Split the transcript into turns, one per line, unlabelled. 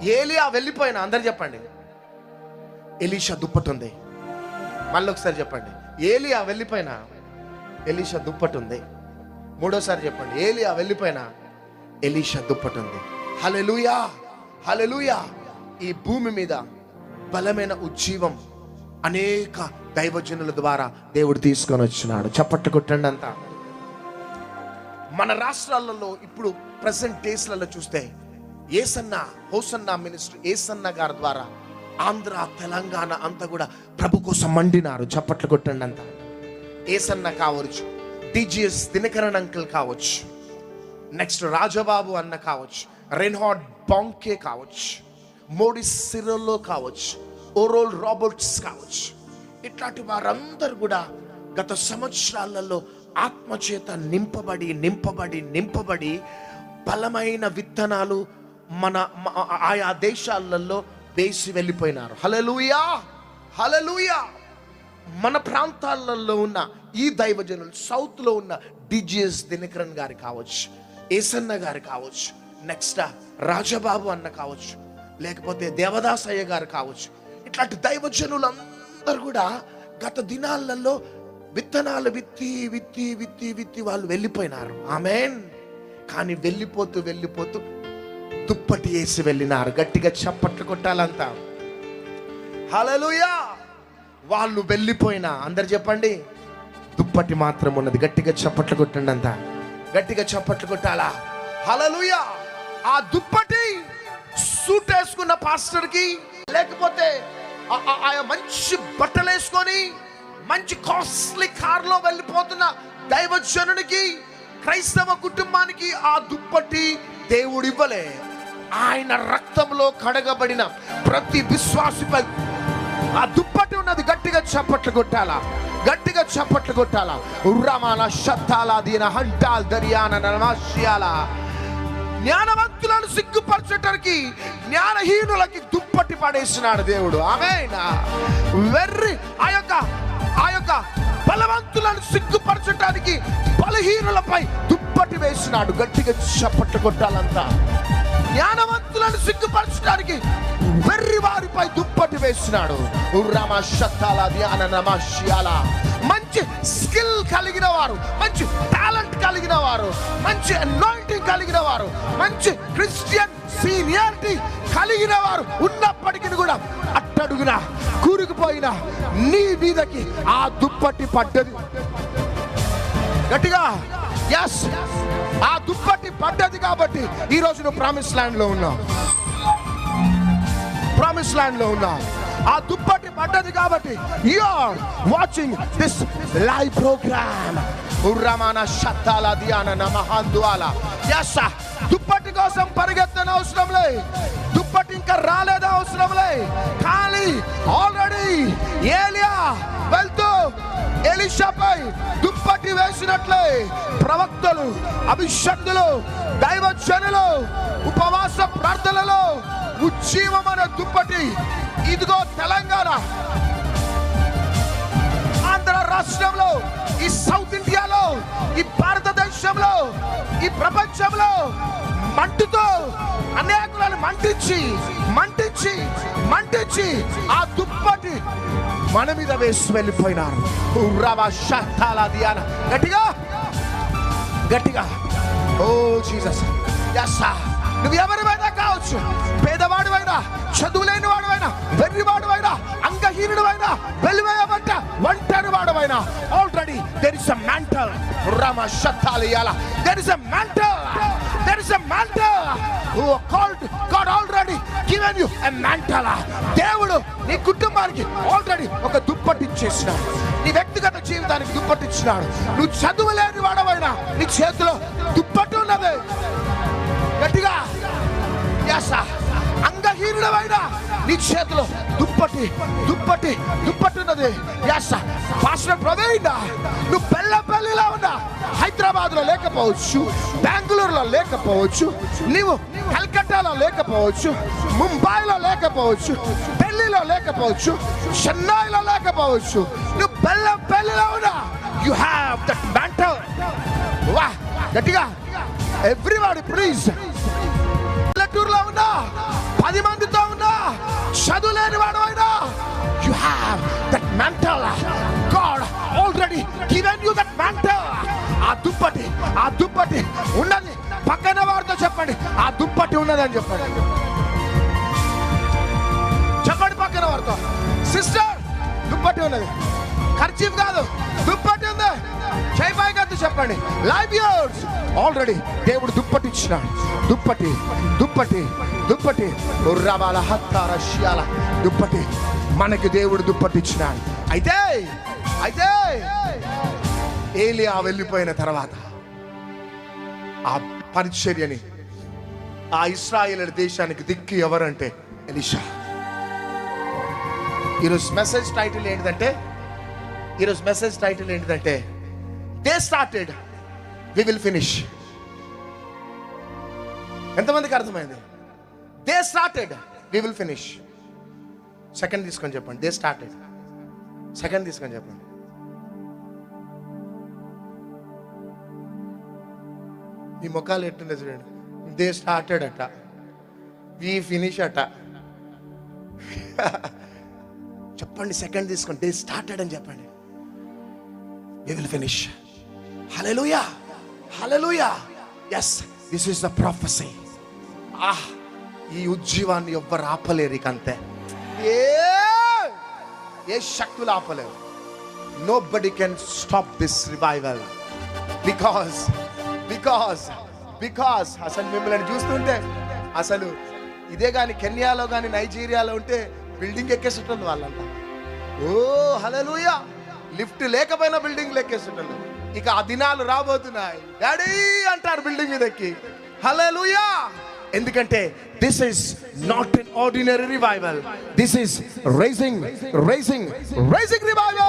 ఏలియా వెళ్ళిపోయినా, అందరు చెప్పండి. ఎలీషా దుప్పటి ఉంది. మళ్ళీ ఒకసారి చెప్పండి. ఏలియా వెళ్ళిపోయినా ఎలీషా దుప్పటి ఉంది. మూడోసారి చెప్పండి. ఏలియా వెళ్ళిపోయినా ఎలీషా దుప్పటి ఉంది. హల్లెలూయా, హల్లెలూయా. ఈ భూమి మీద బలమైన ఉజ్జీవం అనేక దైవజనుల ద్వారా దేవుడు తీసుకొని వచ్చినాడు. చప్పట్లు కొట్టండి అంతా. మన రాష్ట్రాలలో ఇప్పుడు ప్రెసెంట్ డేస్లలో చూస్తే ఏసన్న హోసన్న మినిస్టర్ ఏసన్న గారి ద్వారా ఆంధ్ర తెలంగాణ అంతా కూడా ప్రభు కోసం మండినారు. చప్పట్లు కొట్టండి అంతా. ఏసన్న కావచ్చు, డిజిఎస్ దినకరన్ అంకుల్ కావచ్చు, నెక్స్ట్ రాజబాబు అన్న కావచ్చు, రెన్హార్డ్ బాంకే కావచ్చు, మోడీ సిరోలో కావచ్చు, ఓరోల్ రాబర్ట్స్ కావచ్చు, ఇట్లాంటి వారందరూ కూడా గత సంవత్సరాలలో ఆత్మచేత నింపబడి నింపబడి నింపబడి బలమైన విత్తనాలు మన ఆయా దేశాలలో వేసి వెళ్ళిపోయినారు. హల్లెలూయా, హల్లెలూయా. మన ప్రాంతాలలో ఉన్న ఈ దైవజనులు, సౌత్లో ఉన్న డిజిఎస్ దినకరన్ గారు కావచ్చు, ఏసన్న గారు కావచ్చు, నెక్స్ట్ రాజబాబు అన్న కావచ్చు, లేకపోతే దేవదాసయ్య గారు కావచ్చు, ఇట్లాంటి దైవజనులందరూ కూడా గత దినాలలో విత్తనాలు విత్తి విత్తి విత్తి విత్తి వాళ్ళు వెళ్ళిపోయినారు. ఆమేన్. కానీ వెళ్ళిపోతూ వెళ్ళిపోతూ దుప్పటి వేసి వెళ్ళినారు. గట్టిగా చప్పట్లు కొట్టాలంతా. హల్లెలూయా. వాళ్ళు వెళ్ళిపోయినా, అందరు చెప్పండి, దుప్పటి మాత్రం ఉన్నది. గట్టిగా చప్పట్లు కొట్టండి అంతా. గట్టిగా చప్పట్లు కొట్టాలా. హల్లెలూయా. ఆ దుప్పటి సూట్ వేసుకున్న పాస్టర్కి, లేకపోతే ఆ మంచి బట్టలు వేసుకొని మంచి కాస్ట్లీ కార్లో వెళ్ళిపోతున్న దైవజనునికి, క్రైస్తవ కుటుంబానికి ఆ దుప్పటి దేవుడు ఇవ్వలే. ఆయన రక్తంలో కడగబడిన ప్రతి విశ్వాసిపై ఆ దుప్పటి ఉన్నది. గట్టిగా చప్పట్లు కొట్టాలా. గట్టిగా చప్పట్లు కొట్టాలా. ఉర్రమాన షత్తాల దీన హంటాల్ దరియాన నమాష్యాల. జ్ఞానవంతులను సిగ్గుపరచటానికి జ్ఞానహీనులకి దుప్పటి పడేసినాడు దేవుడు. ఆమేన్. వెర్రి ఆ యొక్క బలవంతులను సిగ్గుపరచటానికి బలహీనులపై దుప్పటి వేసినాడు. గట్టిగా చప్పట్లు కొట్టాలంతా. జ్ఞానవంతులను సిగ్గుపరచడానికి వెర్రి వారిపై దుప్పటి వేసినాడు. మంచి స్కిల్ కలిగిన వారు, మంచి టాలెంట్ కలిగిన వారు, మంచి అనాయింటింగ్ కలిగిన వారు, మంచి క్రిస్టియన్ సీనియారిటీ కలిగిన వారు ఉన్నప్పటికీ కూడా అట్టడుగున కూరుకుపోయిన నీ మీదకి ఆ దుప్పటి పడ్డది. గట్టిగా yes, ఆ దుప్పటి పడ్డది కాబట్టి ఈ రోజు నువ్వు ప్రామిస్ ల్యాండ్ లో ఉన్నావు. ప్రామిస్ ల్యాండ్ లో ఉన్నావు. ఆ దుప్పటి పడ్డది కాబట్టి you are watching this live program. ఉర్రమాన షత్తాల దియాన నమహాందువాల. yes, దుప్పటి కోసం పరిగెత్తన అవసరం లే. దుప్పటి ఇంకా రాలేదా అవసరం లే. కానీ ఆల్రెడీ ఏలియా వెళ్తూ ఎలీషాపై దుప్పటి వేసినట్లే ప్రవక్తలు, అభిషక్తులు, దైవజనులు ఉపవాస ప్రార్థనలో ఉజ్జీవమైన దుప్పటి ఇదిగో తెలంగాణ, ఆంధ్ర రాష్ట్రంలో, ఈ సౌత్ ఇండియాలో, ఈ భారతదేశంలో, ఈ ప్రపంచంలో మంటుతో అనేకులను మంటించి మంటించి మంటించి ఆ దుప్పటి మన మీద వేసి వెళ్ళిపోయినారు. గట్టిగా గట్టిగా ఓ జీసస్. నువ్వు ఎవరివైనా కావచ్చు, పేదవాడివైనా, చదువులేని వాడువైనా, వెర్రివాడువైనా, అంగహీనుడువైనా, వెలివేయబడ్డ ఒంటరి వాడువైనా, already there is a mantle. Rama Shataliyala. There is a mantle. There is a mantle. Who called God already given you a mantle. దేవుడు నీ కుటుంబానికి ఆల్రెడీ ఒక దుప్పటి ఇచ్చేసినాడు. నీ వ్యక్తిగత జీవితానికి దుప్పటి ఇచ్చినాడు. నువ్వు చదువులేని వాడవైనా నీ చేతిలో దుప్పటి ఉన్నది. గట్టిగా అంగహీనుడవైనా నీ చేతిలో దుప్పటి దుప్పటి దుప్పటి ఉన్నది. పాస్టర్ ప్రవీణ్, నువ్వు బెల్లపల్లిలో ఉన్నా, హైదరాబాద్ లో లేకపోవచ్చు, బెంగళూరులో లేకపోవచ్చు, నీవు కల్కట్టాలో లేకపోవచ్చు, ముంబైలో లేకపోవచ్చు, ఢిల్లీలో లేకపోవచ్చు, చెన్నైలో లేకపోవచ్చు, నువ్వు బెల్లపల్లిలో ఉన్నా, యు హ్యావ్ దట్ మ్యాంటల్. వా గట్టిగా ఎవ్రీబడి ప్లీజ్ పల్లెటూరులో ఉన్నా, 10 మందితో ఉన్నా, చదువులేని వాడు అయినా, you have that mantle. God already given you that mantle. ఆ దుప్పటి ఉన్నది. పక్కన వారితో చెప్పండి, ఆ దుప్పటి ఉన్నదని చెప్పండి. చెప్పండి పక్కన వారితో, సిస్టర్ దుప్పటి ఉన్నది, ఖర్చీఫ్ కాదు, దుప్పటి ఉంది. చేయి పైకెత్తి చెప్పండి, లైవ్ యూర్స్ ఆల్రెడీ దేవుడు దుప్పటి ఇచ్చినాడు. దుప్పటి ఉర్రబాల హత్తార షియాల దుప్పటి మనకి దేవుడు దుప్పటి ఇచ్చినాడు. అయితే ఏలియా వెళ్ళిపోయిన తర్వాత ఆ పరిచర్యని, ఆ ఇశ్రాయేలు దేశానికి దిక్కు ఎవరంటే ఎలీషా. ఈరోజు మెసేజ్ టైటిల్ ఏంటిదంటే they started, we will finish. ఎంతమందికి అర్థమైంది? They started, we will finish. Second తీసుకొని చెప్పండి, దే స్టార్టెడ్. సెకండ్ తీసుకొని చెప్పండి. ఈ ముఖాలు ఎట్టుండే చూడండి. దే స్టార్టెడ్ అట, వి ఫినిష్ అట. చెప్పండి, సెకండ్ తీసుకోండి, దే స్టార్టెడ్ అని చెప్పండి, we will finish. Hallelujah, hallelujah. yes, this is the prophecy. ఈ ఉజ్జీవాన్ని ఎవ్వరు ఆపలేరు. ఇక అంతే, ఏ శక్తులు ఆపలేరు. nobody can stop this revival because అసలు మిమ్మల్ని చూస్తుంటే, అసలు ఇదే కానీ కెన్యాలో కానీ నైజీరియాలో ఉంటే బిల్డింగ్ ఎక్కేస్తుంటుంది వాళ్ళంతా. ఓ హల్లెలూయా. లిఫ్ట్ లేకపోయినా బిల్డింగ్ ఎక్కేస్తుంటారు. ఇక ఆ దినాలు రాబోతున్నాయి. డాడీ అంటారు బిల్డింగ్ మీద ఎక్కి. హల్లెలూయా. ఎందుకంటే this is not an ordinary revival, this is rising revival.